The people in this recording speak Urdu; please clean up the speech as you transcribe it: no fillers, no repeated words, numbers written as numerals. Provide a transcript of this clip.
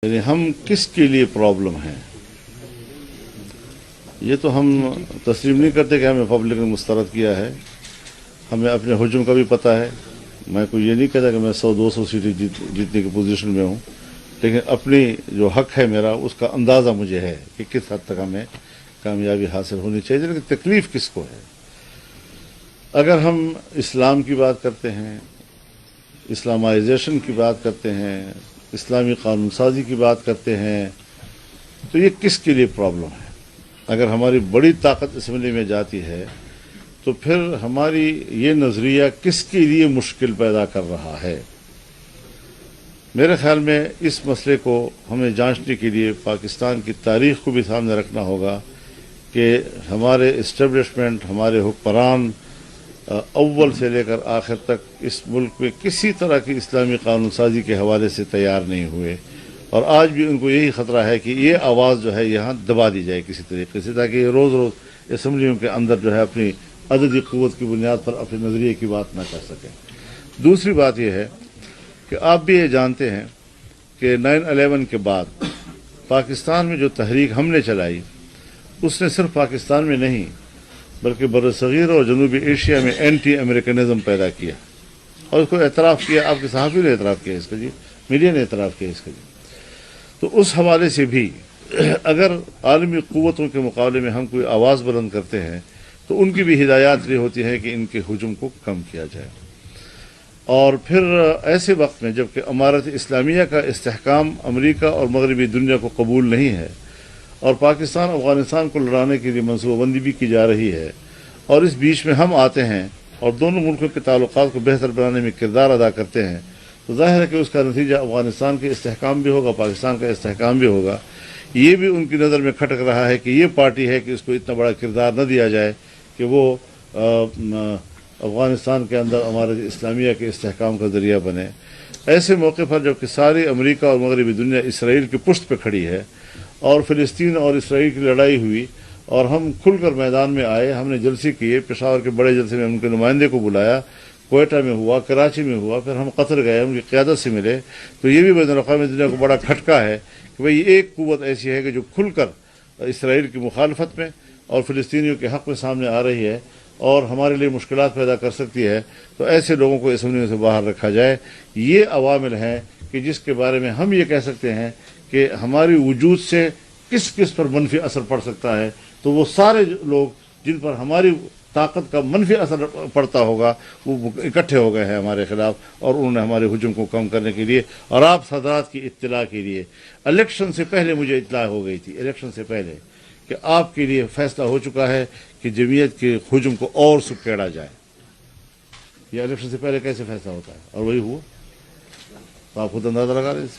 یعنی ہم کس کے لیے پرابلم ہیں یہ تو ہم تسلیم نہیں کرتے کہ ہمیں پبلک نے مسترد کیا ہے. ہمیں اپنے حجم کا بھی پتہ ہے. میں کوئی یہ نہیں کہتا کہ میں 100-200 سیٹیں جیتنے کی پوزیشن میں ہوں، لیکن اپنی جو حق ہے میرا اس کا اندازہ مجھے ہے کہ کس حد تک ہمیں کامیابی حاصل ہونی چاہیے. لیکن تکلیف کس کو ہے؟ اگر ہم اسلام کی بات کرتے ہیں، اسلامائزیشن کی بات کرتے ہیں، اسلامی قانون سازی کی بات کرتے ہیں، تو یہ کس کے لیے پرابلم ہے؟ اگر ہماری بڑی طاقت اسمبلی میں جاتی ہے تو پھر ہماری یہ نظریہ کس کے لیے مشکل پیدا کر رہا ہے؟ میرے خیال میں اس مسئلے کو ہمیں جانچنے کے لیے پاکستان کی تاریخ کو بھی سامنے رکھنا ہوگا کہ ہمارے اسٹیبلشمنٹ، ہمارے حکمران اول سے لے کر آخر تک اس ملک میں کسی طرح کی اسلامی قانون سازی کے حوالے سے تیار نہیں ہوئے، اور آج بھی ان کو یہی خطرہ ہے کہ یہ آواز جو ہے یہاں دبا دی جائے کسی طریقے سے، تاکہ یہ روز روز اسمبلیوں کے اندر جو ہے اپنی عددی قوت کی بنیاد پر اپنے نظریے کی بات نہ کر سکیں. دوسری بات یہ ہے کہ آپ بھی یہ جانتے ہیں کہ 9/11 کے بعد پاکستان میں جو تحریک ہم نے چلائی اس نے صرف پاکستان میں نہیں بلکہ برصغیر اور جنوبی ایشیا میں اینٹی امریکنزم پیدا کیا، اور اس کو اعتراف کیا. آپ کے صحافی نے اعتراف کیا اس کا، جی میڈیا نے اعتراف کیا اس کا. جی تو اس حوالے سے بھی اگر عالمی قوتوں کے مقابلے میں ہم کوئی آواز بلند کرتے ہیں تو ان کی بھی ہدایات یہ ہوتی ہے کہ ان کے ہجوم کو کم کیا جائے. اور پھر ایسے وقت میں جبکہ امارت اسلامیہ کا استحکام امریکہ اور مغربی دنیا کو قبول نہیں ہے، اور پاکستان افغانستان کو لڑانے کے لیے منصوبہ بندی بھی کی جا رہی ہے، اور اس بیچ میں ہم آتے ہیں اور دونوں ملکوں کے تعلقات کو بہتر بنانے میں کردار ادا کرتے ہیں، تو ظاہر ہے کہ اس کا نتیجہ افغانستان کے استحکام بھی ہوگا، پاکستان کا استحکام بھی ہوگا. یہ بھی ان کی نظر میں کھٹک رہا ہے کہ یہ پارٹی ہے کہ اس کو اتنا بڑا کردار نہ دیا جائے کہ وہ افغانستان کے اندر ہمارے اسلامیہ کے استحکام کا ذریعہ بنے. ایسے موقع پر جبکہ ساری امریکہ اور مغربی دنیا اسرائیل کی پشت پہ کھڑی ہے اور فلسطین اور اسرائیل کی لڑائی ہوئی اور ہم کھل کر میدان میں آئے، ہم نے جلسے کیے، پشاور کے بڑے جلسے میں ان کے نمائندے کو بلایا، کوئٹہ میں ہوا، کراچی میں ہوا، پھر ہم قطر گئے، ان کی قیادت سے ملے. تو یہ بھی بین الاقوامی دنیا کو بڑا کھٹکا ہے کہ بھئی ایک قوت ایسی ہے کہ جو کھل کر اسرائیل کی مخالفت میں اور فلسطینیوں کے حق میں سامنے آ رہی ہے اور ہمارے لیے مشکلات پیدا کر سکتی ہے. تو ایسے لوگوں کو اسمبلیوں سے باہر رکھا جائے. یہ عوامل ہیں کہ جس کے بارے میں ہم یہ کہہ سکتے ہیں کہ ہماری وجود سے کس کس پر منفی اثر پڑ سکتا ہے. تو وہ سارے لوگ جن پر ہماری طاقت کا منفی اثر پڑتا ہوگا وہ اکٹھے ہو گئے ہیں ہمارے خلاف، اور انہوں نے ہمارے ہجوم کو کم کرنے کے لیے اور آپ حضرات کی اطلاع کے لیے الیکشن سے پہلے مجھے اطلاع ہو گئی تھی، الیکشن سے پہلے، کہ آپ کے لیے فیصلہ ہو چکا ہے کہ جمعیت کے ہجوم کو اور سکیڑا جائے. یہ الیکشن سے پہلے کیسے فیصلہ ہوتا ہے؟ اور وہی ہوا. تو آپ خود اندازہ لگا رہے ہیں اس سے.